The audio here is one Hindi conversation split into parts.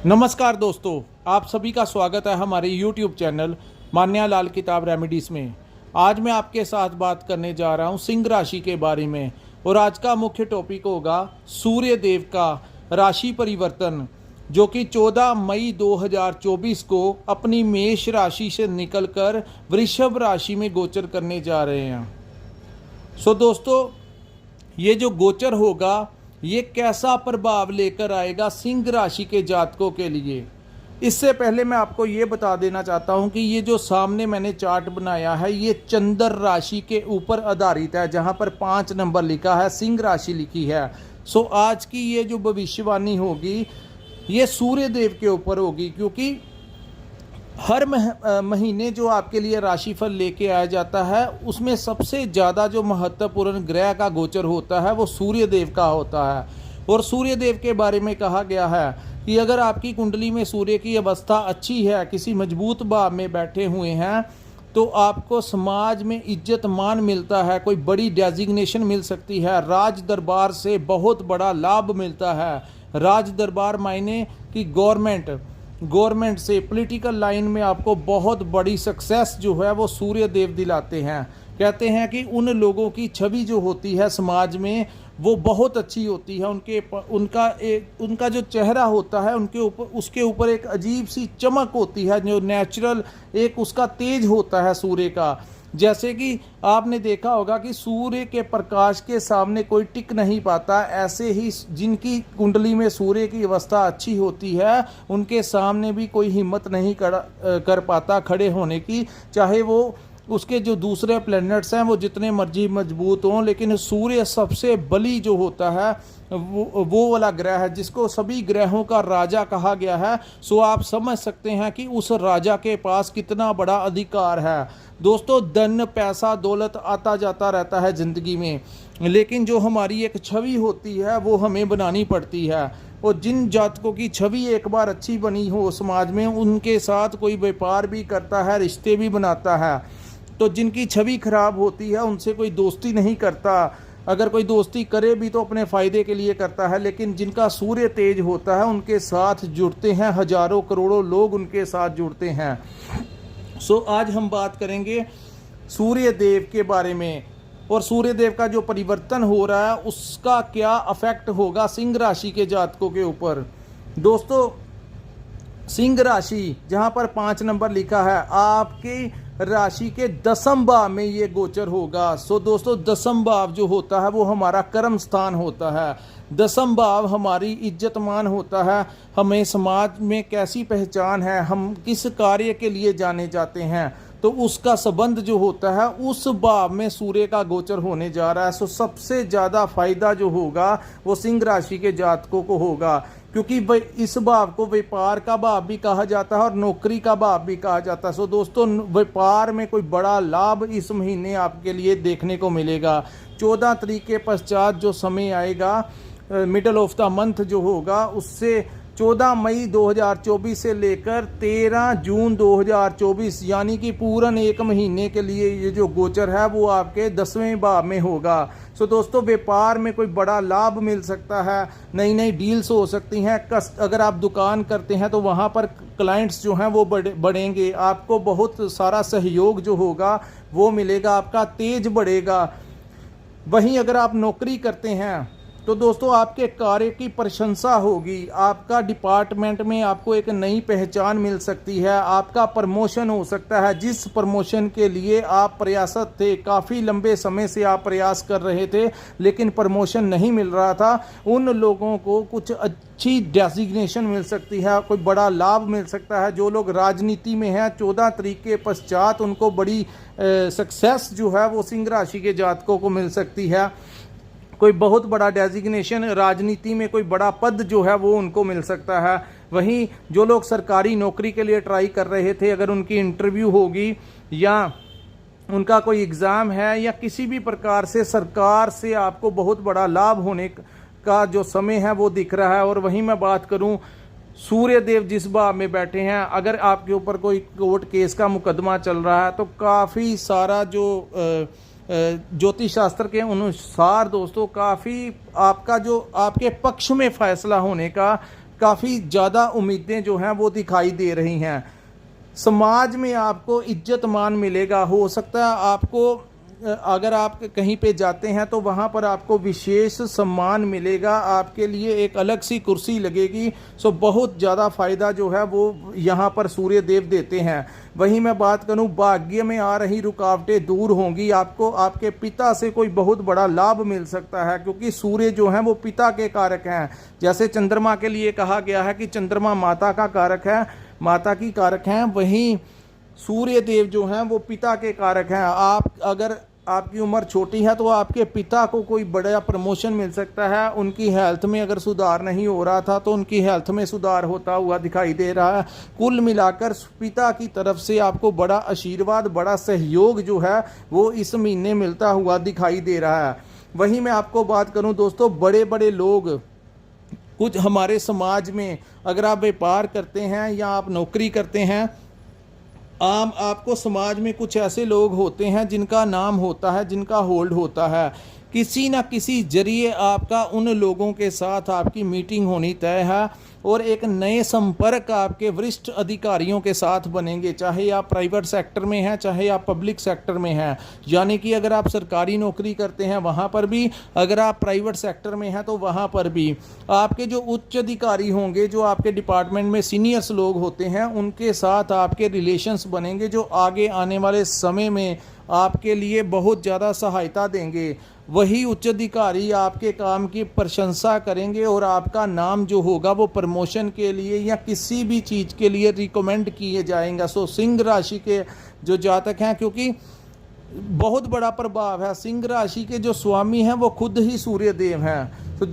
नमस्कार दोस्तों, आप सभी का स्वागत है हमारे YouTube चैनल मान्या लाल किताब रेमेडीज़ में। आज मैं आपके साथ बात करने जा रहा हूं सिंह राशि के बारे में और आज का मुख्य टॉपिक होगा सूर्य देव का राशि परिवर्तन, जो कि 14 मई 2024 को अपनी मेष राशि से निकलकर वृषभ राशि में गोचर करने जा रहे हैं। दोस्तों, ये जो गोचर होगा ये कैसा प्रभाव लेकर आएगा सिंह राशि के जातकों के लिए। इससे पहले मैं आपको ये बता देना चाहता हूँ कि ये जो सामने मैंने चार्ट बनाया है ये चंद्र राशि के ऊपर आधारित है, जहाँ पर 5 नंबर लिखा है, सिंह राशि लिखी है। आज की ये जो भविष्यवाणी होगी ये सूर्य देव के ऊपर होगी, क्योंकि हर महीने जो आपके लिए राशिफल लेके आया जाता है उसमें सबसे ज़्यादा जो महत्वपूर्ण ग्रह का गोचर होता है वो सूर्य देव का होता है। और सूर्य देव के बारे में कहा गया है कि अगर आपकी कुंडली में सूर्य की अवस्था अच्छी है, किसी मजबूत भाव में बैठे हुए हैं, तो आपको समाज में इज्जत मान मिलता है, कोई बड़ी डेजिग्नेशन मिल सकती है, राज दरबार से बहुत बड़ा लाभ मिलता है। राज दरबार मायने कि गवर्नमेंट से पॉलिटिकल लाइन में आपको बहुत बड़ी सक्सेस जो है वो सूर्य देव दिलाते हैं। कहते हैं कि उन लोगों की छवि जो होती है समाज में वो बहुत अच्छी होती है, उनका जो चेहरा होता है उसके ऊपर एक अजीब सी चमक होती है, जो नेचुरल एक उसका तेज होता है सूर्य का। जैसे कि आपने देखा होगा कि सूर्य के प्रकाश के सामने कोई टिक नहीं पाता, ऐसे ही जिनकी कुंडली में सूर्य की अवस्था अच्छी होती है उनके सामने भी कोई हिम्मत नहीं कर पाता खड़े होने की, चाहे वो उसके जो दूसरे प्लैनेट्स हैं वो जितने मर्जी मजबूत हों, लेकिन सूर्य सबसे बली जो होता है वो वाला ग्रह है जिसको सभी ग्रहों का राजा कहा गया है। आप समझ सकते हैं कि उस राजा के पास कितना बड़ा अधिकार है। दोस्तों, धन पैसा दौलत आता जाता रहता है ज़िंदगी में, लेकिन जो हमारी एक छवि होती है वो हमें बनानी पड़ती है। और जिन जातकों की छवि एक बार अच्छी बनी हो समाज में, उनके साथ कोई व्यापार भी करता है, रिश्ते भी बनाता है। तो जिनकी छवि खराब होती है उनसे कोई दोस्ती नहीं करता, अगर कोई दोस्ती करे भी तो अपने फ़ायदे के लिए करता है। लेकिन जिनका सूर्य तेज होता है उनके साथ जुड़ते हैं, हजारों करोड़ों लोग उनके साथ जुड़ते हैं। आज हम बात करेंगे सूर्य देव के बारे में, और सूर्य देव का जो परिवर्तन हो रहा है उसका क्या अफेक्ट होगा सिंह राशि के जातकों के ऊपर। दोस्तों, सिंह राशि जहां पर 5 नंबर लिखा है, आपकी राशि के 10वें भाव में ये गोचर होगा। दोस्तों, 10वां भाव जो होता है वो हमारा कर्म स्थान होता है। 10वां भाव हमारी इज्जतमान होता है, हमें समाज में कैसी पहचान है, हम किस कार्य के लिए जाने जाते हैं, तो उसका संबंध जो होता है उस भाव में सूर्य का गोचर होने जा रहा है। सबसे ज़्यादा फायदा जो होगा वो सिंह राशि के जातकों को होगा, क्योंकि इस भाव को व्यापार का भाव भी कहा जाता है और नौकरी का भाव भी कहा जाता है। दोस्तों, व्यापार में कोई बड़ा लाभ इस महीने आपके लिए देखने को मिलेगा। 14 तारीख के पश्चात जो समय आएगा, मिडल ऑफ द मंथ जो होगा, उससे 14 मई 2024 से लेकर 13 जून 2024 यानी कि पूर्ण 1 महीने के लिए ये जो गोचर है वो आपके 10वें भाव में होगा। दोस्तों, व्यापार में कोई बड़ा लाभ मिल सकता है, नई नई डील्स हो सकती हैं। अगर आप दुकान करते हैं तो वहाँ पर क्लाइंट्स जो हैं वो बढ़ेंगे, आपको बहुत सारा सहयोग जो होगा वो मिलेगा, आपका तेज बढ़ेगा। वहीं अगर आप नौकरी करते हैं तो दोस्तों आपके कार्य की प्रशंसा होगी, आपका डिपार्टमेंट में आपको एक नई पहचान मिल सकती है, आपका प्रमोशन हो सकता है। जिस प्रमोशन के लिए आप प्रयासरत थे, काफ़ी लंबे समय से आप प्रयास कर रहे थे लेकिन प्रमोशन नहीं मिल रहा था, उन लोगों को कुछ अच्छी डेजिग्नेशन मिल सकती है, कोई बड़ा लाभ मिल सकता है। जो लोग राजनीति में हैं, 14 तारीख के पश्चात उनको बड़ी सक्सेस जो है वो सिंह राशि के जातकों को मिल सकती है। कोई बहुत बड़ा डेजिग्नेशन, राजनीति में कोई बड़ा पद जो है वो उनको मिल सकता है। वहीं जो लोग सरकारी नौकरी के लिए ट्राई कर रहे थे, अगर उनकी इंटरव्यू होगी या उनका कोई एग्ज़ाम है या किसी भी प्रकार से सरकार से आपको बहुत बड़ा लाभ होने का जो समय है वो दिख रहा है। और वहीं मैं बात करूं, सूर्य देव जिस भाव में बैठे हैं, अगर आपके ऊपर कोई कोर्ट केस का मुकदमा चल रहा है तो काफ़ी सारा जो ज्योतिष शास्त्र के अनुसार दोस्तों काफ़ी आपका जो आपके पक्ष में फैसला होने का काफ़ी ज़्यादा उम्मीदें जो हैं वो दिखाई दे रही हैं। समाज में आपको इज्जत मान मिलेगा। हो सकता है आपको अगर आप कहीं पे जाते हैं तो वहाँ पर आपको विशेष सम्मान मिलेगा, आपके लिए एक अलग सी कुर्सी लगेगी। सो बहुत ज़्यादा फ़ायदा जो है वो यहाँ पर सूर्य देव देते हैं। वहीं मैं बात करूँ, भाग्य में आ रही रुकावटें दूर होंगी। आपको आपके पिता से कोई बहुत बड़ा लाभ मिल सकता है, क्योंकि सूर्य जो है वो पिता के कारक हैं। जैसे चंद्रमा के लिए कहा गया है कि चंद्रमा माता का कारक है, माता की कारक हैं, वहीं सूर्य देव जो हैं वो पिता के कारक हैं। आप अगर आपकी उम्र छोटी है तो आपके पिता को कोई बड़ा प्रमोशन मिल सकता है। उनकी हेल्थ में अगर सुधार नहीं हो रहा था तो उनकी हेल्थ में सुधार होता हुआ दिखाई दे रहा है। कुल मिलाकर पिता की तरफ से आपको बड़ा आशीर्वाद, बड़ा सहयोग जो है वो इस महीने मिलता हुआ दिखाई दे रहा है। वहीं मैं आपको बात करूं दोस्तों, बड़े बड़े लोग कुछ हमारे समाज में, अगर आप व्यापार करते हैं या आप नौकरी करते हैं, आपको समाज में कुछ ऐसे लोग होते हैं जिनका नाम होता है, जिनका होल्ड होता है। किसी न किसी जरिए आपका उन लोगों के साथ आपकी मीटिंग होनी तय है और एक नए संपर्क आपके वरिष्ठ अधिकारियों के साथ बनेंगे, चाहे आप प्राइवेट सेक्टर में हैं चाहे आप पब्लिक सेक्टर में हैं। यानी कि अगर आप सरकारी नौकरी करते हैं वहाँ पर भी, अगर आप प्राइवेट सेक्टर में हैं तो वहाँ पर भी आपके जो उच्च अधिकारी होंगे, जो आपके डिपार्टमेंट में सीनियर्स लोग होते हैं, उनके साथ आपके रिलेशंस बनेंगे जो आगे आने वाले समय में आपके लिए बहुत ज़्यादा सहायता देंगे। वही उच्च अधिकारी आपके काम की प्रशंसा करेंगे और आपका नाम जो होगा वो प्रमोशन के लिए या किसी भी चीज़ के लिए रिकमेंड किए जाएंगे। सो सिंह राशि के जो जातक हैं, क्योंकि बहुत बड़ा प्रभाव है, सिंह राशि के जो स्वामी हैं वो खुद ही सूर्य देव हैं। तो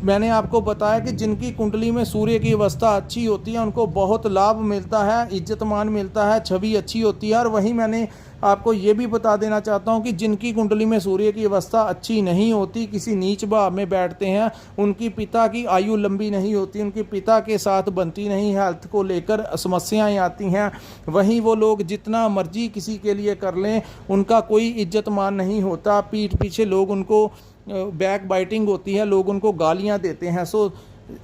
मैंने आपको बताया कि जिनकी कुंडली में सूर्य की अवस्था अच्छी होती है उनको बहुत लाभ मिलता है, इज्जत मान मिलता है, छवि अच्छी होती है। और वहीं मैंने आपको ये भी बता देना चाहता हूँ कि जिनकी कुंडली में सूर्य की अवस्था अच्छी नहीं होती, किसी नीच भाव में बैठते हैं, उनकी पिता की आयु लंबी नहीं होती, उनके पिता के साथ बनती नहीं, हेल्थ को लेकर समस्याएं आती हैं। वहीं वो लोग जितना मर्जी किसी के लिए कर लें, उनका कोई इज्जत मान नहीं होता। पीठ पीछे लोग उनको बैक बाइटिंग होती है, लोग उनको गालियां देते हैं। सो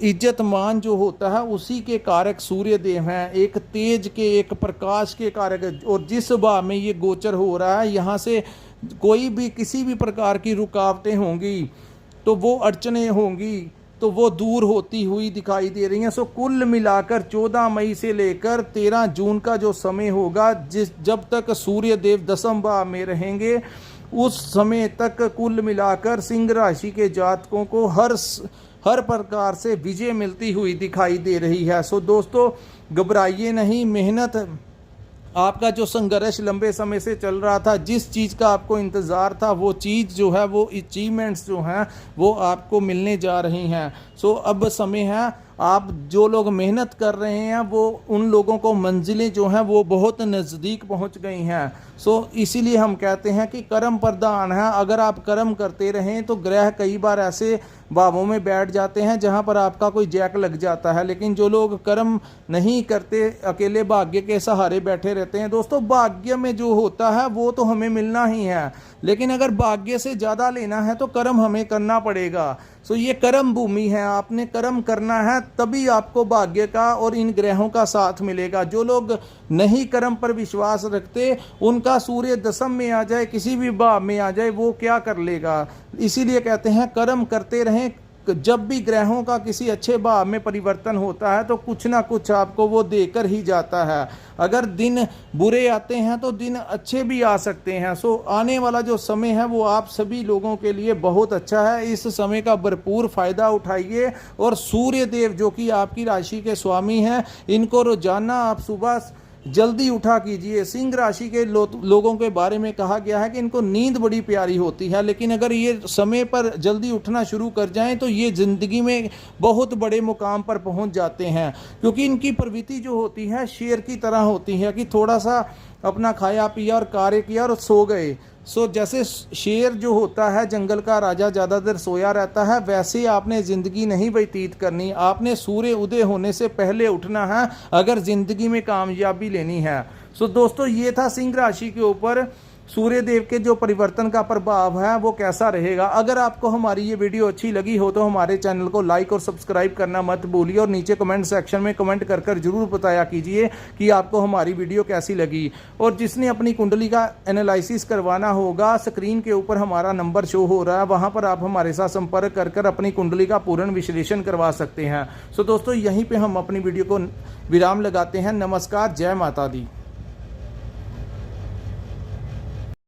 इज्जत मान जो होता है उसी के कारक सूर्य देव हैं, एक तेज के, एक प्रकाश के कारक। और जिस भाव में ये गोचर हो रहा है, यहाँ से कोई भी किसी भी प्रकार की रुकावटें होंगी तो वो अड़चनें होंगी तो वो दूर होती हुई दिखाई दे रही हैं। सो कुल मिलाकर 14 मई से लेकर 13 जून का जो समय होगा, जब तक सूर्य देव दशम भाव में रहेंगे, उस समय तक कुल मिलाकर सिंह राशि के जातकों को हर प्रकार से विजय मिलती हुई दिखाई दे रही है। सो दोस्तों, घबराइए नहीं। मेहनत, आपका जो संघर्ष लंबे समय से चल रहा था, जिस चीज़ का आपको इंतज़ार था, वो चीज़ जो है, वो अचीवमेंट्स जो हैं वो आपको मिलने जा रही हैं। सो अब समय है, आप जो लोग मेहनत कर रहे हैं वो उन लोगों को मंजिलें जो हैं वो बहुत नज़दीक पहुंच गई हैं। सो इसीलिए हम कहते हैं कि कर्म प्रधान है। अगर आप कर्म करते रहें तो ग्रह कई बार ऐसे भावों में बैठ जाते हैं जहां पर आपका कोई जैक लग जाता है, लेकिन जो लोग कर्म नहीं करते, अकेले भाग्य के सहारे बैठे रहते हैं। दोस्तों, भाग्य में जो होता है वो तो हमें मिलना ही है, लेकिन अगर भाग्य से ज़्यादा लेना है तो कर्म हमें करना पड़ेगा। सो ये कर्म भूमि है, आपने कर्म करना है, तभी आपको भाग्य का और इन ग्रहों का साथ मिलेगा। जो लोग नहीं कर्म पर विश्वास रखते, उनका सूर्य दशम में आ जाए, किसी भी भाव में आ जाए, वो क्या कर लेगा। इसीलिए कहते हैं कर्म करते रहें। जब भी ग्रहों का किसी अच्छे भाव में परिवर्तन होता है तो कुछ ना कुछ आपको वो देकर ही जाता है। अगर दिन बुरे आते हैं तो दिन अच्छे भी आ सकते हैं। सो आने वाला जो समय है वो आप सभी लोगों के लिए बहुत अच्छा है। इस समय का भरपूर फायदा उठाइए और सूर्य देव जो कि आपकी राशि के स्वामी हैं, इनको रोजाना आप सुबह जल्दी उठा कीजिए। सिंह राशि के लोगों के बारे में कहा गया है कि इनको नींद बड़ी प्यारी होती है, लेकिन अगर ये समय पर जल्दी उठना शुरू कर जाएं तो ये ज़िंदगी में बहुत बड़े मुकाम पर पहुंच जाते हैं, क्योंकि इनकी प्रवृत्ति जो होती है शेर की तरह होती है कि थोड़ा सा अपना खाया पिया और कार्य किया और सो गए। सो जैसे शेर जो होता है, जंगल का राजा, ज़्यादा देर सोया रहता है, वैसे आपने ज़िंदगी नहीं व्यतीत करनी। आपने सूर्य उदय होने से पहले उठना है अगर ज़िंदगी में कामयाबी लेनी है। सो दोस्तों, ये था सिंह राशि के ऊपर सूर्य देव के जो परिवर्तन का प्रभाव है वो कैसा रहेगा। अगर आपको हमारी ये वीडियो अच्छी लगी हो तो हमारे चैनल को लाइक और सब्सक्राइब करना मत भूलिए और नीचे कमेंट सेक्शन में कमेंट कर जरूर बताया कीजिए कि आपको हमारी वीडियो कैसी लगी। और जिसने अपनी कुंडली का एनालिसिस करवाना होगा, स्क्रीन के ऊपर हमारा नंबर शो हो रहा है, वहां पर आप हमारे साथ संपर्क कर अपनी कुंडली का पूर्ण विश्लेषण करवा सकते हैं। सो दोस्तों, यहीं पे हम अपनी वीडियो को विराम लगाते हैं। नमस्कार, जय माता दी।